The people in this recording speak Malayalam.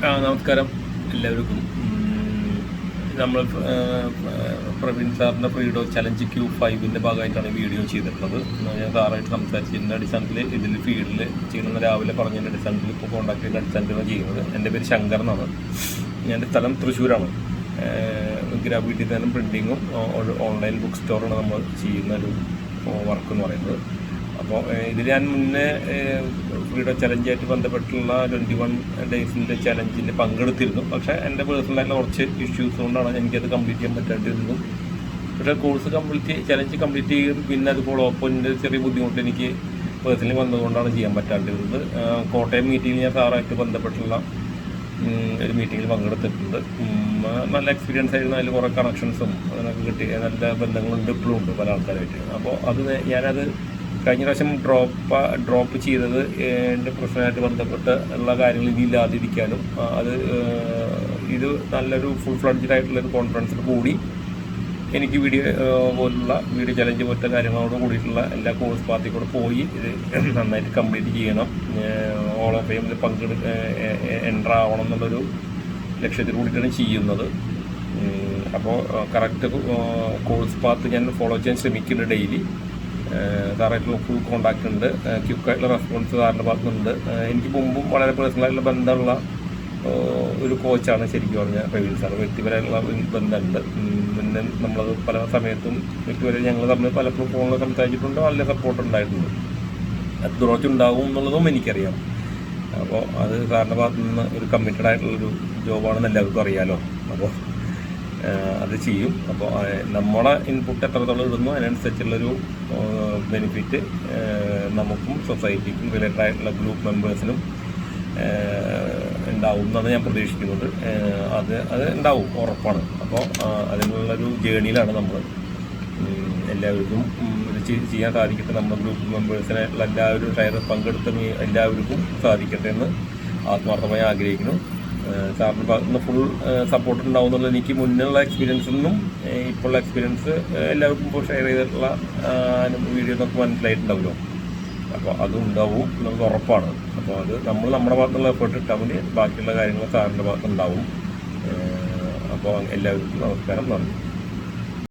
നമസ്കാരം എല്ലാവർക്കും. നമ്മൾ പ്രവീൺ സാറിൻ്റെ ഫ്രീഡോ ചലഞ്ച് Q5 ഭാഗമായിട്ടാണ് വീഡിയോ ചെയ്തിട്ടുള്ളത്. ഞാൻ സാറായിട്ട് സംസാരിച്ചതിൻ്റെ അടിസ്ഥാനത്തിൽ ഇതിൽ ഫീൽഡിൽ ചെയ്യണമെന്ന് രാവിലെ പറഞ്ഞതിൻ്റെ അടിസ്ഥാനത്തിൽ ഇപ്പോൾ കോൺടാക്ട് ചെയ്യുന്ന അടിസ്ഥാനത്തിലാണ് ചെയ്യുന്നത്. എൻ്റെ പേര് ശങ്കർ എന്നാണ്. എൻ്റെ സ്ഥലം തൃശ്ശൂരാണ്. ഗ്രാഫിക് ഡിസൈനും പ്രിൻറ്റിങ്ങും ഓൺലൈൻ ബുക്ക് സ്റ്റോറാണ് നമ്മൾ ചെയ്യുന്നൊരു വർക്ക് എന്ന് പറയുന്നത്. അപ്പോൾ ഇതിൽ ഞാൻ മുന്നേ ഫ്രീഡോ ചലഞ്ചായിട്ട് ബന്ധപ്പെട്ടുള്ള 21 ഡേയ്സിൻ്റെ ചലഞ്ചിൽ പങ്കെടുത്തിരുന്നു. പക്ഷേ എൻ്റെ പേഴ്സണലായിട്ടുള്ള കുറച്ച് ഇഷ്യൂസ് കൊണ്ടാണ് എനിക്കത് കംപ്ലീറ്റ് ചെയ്യാൻ പറ്റാണ്ടിരുന്നത്. പക്ഷേ ചലഞ്ച് കംപ്ലീറ്റ് ചെയ്യും പിന്നെ അത് ഫോളോ അപ്പിൻ്റെ ചെറിയ ബുദ്ധിമുട്ട് എനിക്ക് പേഴ്സണലി വന്നതുകൊണ്ടാണ് ചെയ്യാൻ പറ്റാണ്ടിരുന്നത്. കോട്ടയം മീറ്റിങ്ങിൽ ഞാൻ സാറായിട്ട് ബന്ധപ്പെട്ടുള്ള ഒരു മീറ്റിങ്ങിൽ പങ്കെടുത്തിട്ടുണ്ട്. നല്ല എക്സ്പീരിയൻസ് ആയിരുന്നു. അതിൽ കുറേ കണക്ഷൻസും അതിനൊക്കെ കിട്ടി. നല്ല ബന്ധങ്ങളുണ്ട്, ഇപ്പോഴും ഉണ്ട് പല ആൾക്കാരായിട്ട്. അപ്പോൾ ഞാനത് കഴിഞ്ഞ പ്രാവശ്യം ഡ്രോപ്പ് ചെയ്തത് എൻ്റെ പ്രശ്നമായിട്ട് ബന്ധപ്പെട്ട് ഉള്ള കാര്യങ്ങൾ ഇനി ഇല്ലാതിരിക്കാനും ഇത് നല്ലൊരു ഫുൾ ഫ്ലഡ്ജഡ് ആയിട്ടുള്ളൊരു കോൺഫറൻസിൽ കൂടി എനിക്ക് വീഡിയോ ചലഞ്ച് പോലത്തെ കാര്യങ്ങളോട് കൂടിയിട്ടുള്ള എല്ലാ കോഴ്സ് പാർട്ടി കൂടെ പോയി ഇത് നന്നായിട്ട് കംപ്ലീറ്റ് ചെയ്യണം, ഓൾ ഓഫ് ഫെയിമിൽ എൻ്റർ ആവണം എന്നുള്ളൊരു ലക്ഷ്യത്തിൽ കൂടിയിട്ടാണ് ചെയ്യുന്നത്. അപ്പോൾ കറക്റ്റ് കോഴ്സ് പാത്ത് ഞാൻ ഫോളോ ചെയ്യാൻ ശ്രമിക്കുന്നുണ്ട്. ഡെയിലി സാറായിട്ടുള്ള ഫുൾ കോൺടാക്റ്റ് ഉണ്ട്. ക്വിക്കായിട്ടുള്ള റെസ്പോൺസ് സാറിൻ്റെ ഭാഗത്തുനിന്നുണ്ട്. എനിക്ക് മുമ്പും വളരെ പേഴ്സണലായിട്ടുള്ള ബന്ധമുള്ള ഒരു കോച്ചാണ് ശരിക്കും പറഞ്ഞാൽ പ്രവീൺ സാർ. വ്യക്തിപരമായിട്ടുള്ള ബന്ധമുണ്ട്. പിന്നെ നമ്മളത് പല സമയത്തും വ്യക്തിപരം ഞങ്ങൾ തമ്മിൽ പലപ്പോഴും ഫോണിൽ സംസാരിച്ചിട്ടുണ്ട്. നല്ല സപ്പോർട്ട് ഉണ്ടായിട്ടുണ്ട്. അത് തുടർച്ചുണ്ടാവും എന്നുള്ളതും എനിക്കറിയാം. അപ്പോൾ അത് സാറിൻ്റെ ഭാഗത്തു നിന്ന് ഒരു കമ്മിറ്റഡ് ആയിട്ടുള്ളൊരു ജോബാണെന്ന് എല്ലാവർക്കും അറിയാമല്ലോ. അപ്പോൾ അത് ചെയ്യും. അപ്പോൾ നമ്മളെ ഇൻപുട്ട് എത്രത്തോളം ഇടുന്നു അതിനനുസരിച്ചുള്ളൊരു ബെനിഫിറ്റ് നമുക്കും സൊസൈറ്റിക്കും റിലേറ്റഡ് ആയിട്ടുള്ള ഗ്രൂപ്പ് മെമ്പേഴ്സിനും ഉണ്ടാവും എന്നാണ് ഞാൻ പ്രതീക്ഷിക്കുന്നത്. അത് ഉണ്ടാവും, ഉറപ്പാണ്. അപ്പോൾ അതിനുള്ളൊരു ജേണിയിലാണ് നമ്മൾ. എല്ലാവർക്കും ഇത് ചെയ്യാൻ സാധിക്കട്ടെ. നമ്മുടെ ഗ്രൂപ്പ് മെമ്പേഴ്സിനായിട്ടുള്ള എല്ലാവരും പങ്കെടുത്ത എല്ലാവർക്കും സാധിക്കട്ടെ എന്ന് ആത്മാർത്ഥമായി ആഗ്രഹിക്കുന്നു. സാറിൻ്റെ ഭാഗത്തു നിന്ന് ഫുൾ സപ്പോർട്ട് ഉണ്ടാവും എന്നുള്ളത് എനിക്ക് മുന്നുള്ള എക്സ്പീരിയൻസിൽ നിന്നും ഇപ്പോഴുള്ള എക്സ്പീരിയൻസ് എല്ലാവർക്കും ഇപ്പോൾ ഷെയർ ചെയ്തിട്ടുള്ള വീഡിയോ നമുക്ക് മനസ്സിലായിട്ടുണ്ടാവുമല്ലോ. അപ്പോൾ അതുണ്ടാവും, നമുക്ക് ഉറപ്പാണ്. അപ്പോൾ അത് നമ്മുടെ ഭാഗത്തുനിന്നുള്ള എഫേർട്ട് ഇട്ടാൽ മതി. ബാക്കിയുള്ള കാര്യങ്ങൾ സാറിൻ്റെ ഭാഗത്തുണ്ടാവും. അപ്പോൾ എല്ലാവർക്കും നമസ്കാരം, നന്ദി.